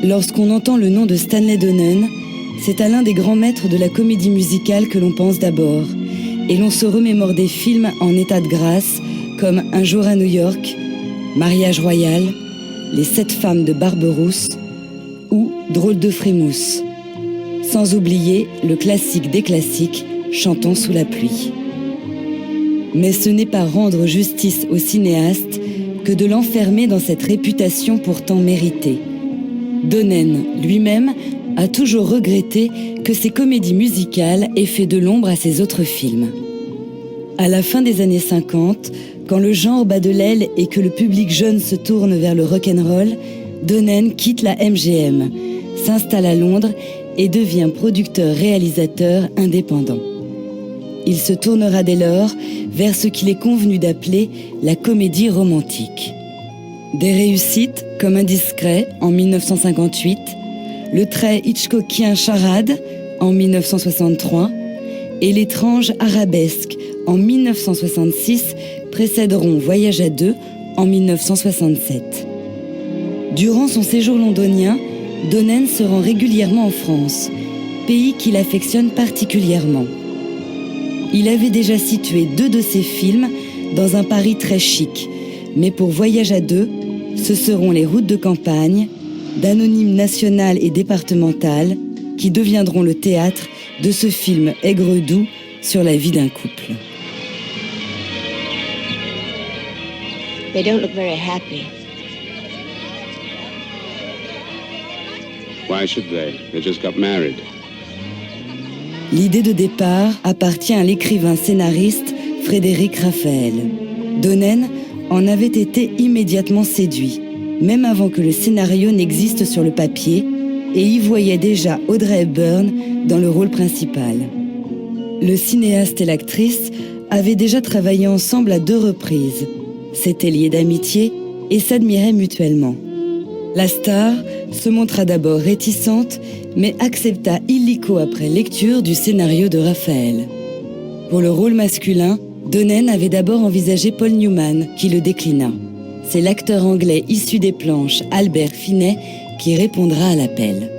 Lorsqu'on entend le nom de Stanley Donen, c'est à l'un des grands maîtres de la comédie musicale que l'on pense d'abord, et l'on se remémore des films en état de grâce comme Un jour à New York, Mariage royal, Les 7 femmes de Barberousse ou Drôle de frimousse. Sans oublier le classique des classiques, Chantons sous la pluie. Mais ce n'est pas rendre justice au cinéaste que de l'enfermer dans cette réputation pourtant méritée. Donen, lui-même, a toujours regretté que ses comédies musicales aient fait de l'ombre à ses autres films. À la fin des années 50, quand le genre bat de l'aile et que le public jeune se tourne vers le rock'n'roll, Donen quitte la MGM, s'installe à Londres et devient producteur-réalisateur indépendant. Il se tournera dès lors vers ce qu'il est convenu d'appeler la comédie romantique. Des réussites comme Indiscret en 1958, le très Hitchcockien Charade en 1963 et L'étrange Arabesque en 1966 précéderont Voyage à deux en 1967. Durant son séjour londonien, Donen se rend régulièrement en France, pays qu'il affectionne particulièrement. Il avait déjà situé 2 de ses films dans un Paris très chic, mais pour Voyage à deux, ce seront les routes de campagne, d'Anonyme national et départemental, qui deviendront le théâtre de ce film aigre-doux sur la vie d'un couple. They don't look very happy. Why should they? They just got married. L'idée de départ appartient à l'écrivain-scénariste Frédéric Raphael. Donen en avait été immédiatement séduit, même avant que le scénario n'existe sur le papier, et y voyait déjà Audrey Hepburn dans le rôle principal. Le cinéaste et l'actrice avaient déjà travaillé ensemble à 2 reprises, s'étaient liés d'amitié et s'admiraient mutuellement. La star se montra d'abord réticente, mais accepta illico après lecture du scénario de Raphael. Pour le rôle masculin, Donen avait d'abord envisagé Paul Newman, qui le déclina. C'est l'acteur anglais issu des planches, Albert Finney, qui répondra à l'appel.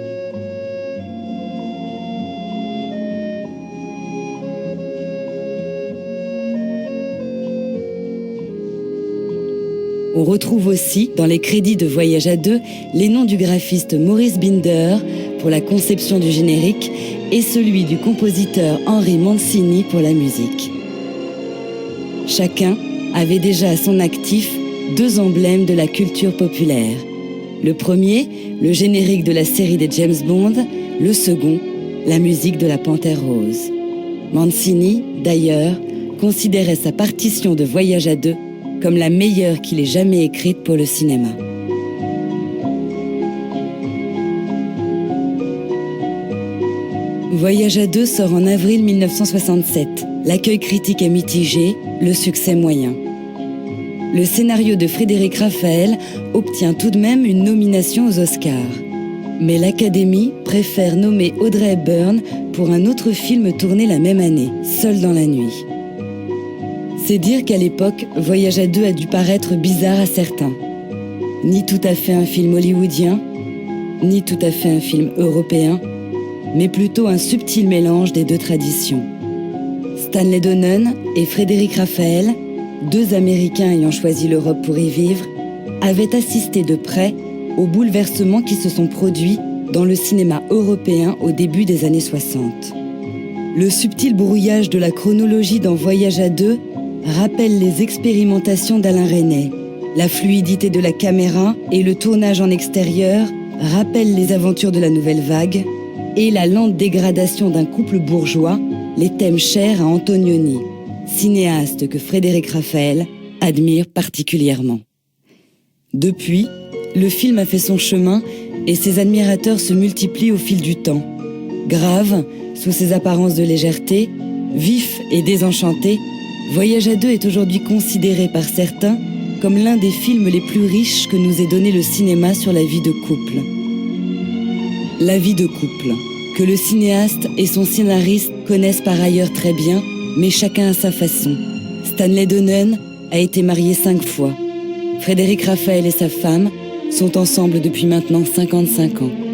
On retrouve aussi, dans les crédits de Voyage à deux, les noms du graphiste Maurice Binder pour la conception du générique et celui du compositeur Henry Mancini pour la musique. Chacun avait déjà à son actif 2 emblèmes de la culture populaire. Le premier, le générique de la série des James Bond, le second, la musique de la Panthère Rose. Mancini, d'ailleurs, considérait sa partition de Voyage à deux comme la meilleure qu'il ait jamais écrite pour le cinéma. Voyage à deux sort en avril 1967. L'accueil critique est mitigé, le succès moyen. Le scénario de Frédéric Raphael obtient tout de même une nomination aux Oscars. Mais l'Académie préfère nommer Audrey Hepburn pour un autre film tourné la même année, Seul dans la nuit. C'est dire qu'à l'époque, Voyage à deux a dû paraître bizarre à certains. Ni tout à fait un film hollywoodien, ni tout à fait un film européen, mais plutôt un subtil mélange des 2 traditions. Stanley Donen et Frédéric Raphael, 2 Américains ayant choisi l'Europe pour y vivre, avaient assisté de près aux bouleversements qui se sont produits dans le cinéma européen au début des années 60. Le subtil brouillage de la chronologie dans Voyage à deux rappelle les expérimentations d'Alain Resnais. La fluidité de la caméra et le tournage en extérieur rappellent les aventures de la Nouvelle Vague et la lente dégradation d'un couple bourgeois, les thèmes chers à Antonioni, cinéaste que Frédéric Raphael admire particulièrement. Depuis, le film a fait son chemin et ses admirateurs se multiplient au fil du temps. Grave, sous ses apparences de légèreté, vif et désenchanté, Voyage à deux est aujourd'hui considéré par certains comme l'un des films les plus riches que nous ait donné le cinéma sur la vie de couple. La vie de couple, que le cinéaste et son scénariste connaissent par ailleurs très bien, mais chacun à sa façon. Stanley Donen a été marié 5 fois. Frédéric Raphael et sa femme sont ensemble depuis maintenant 55 ans.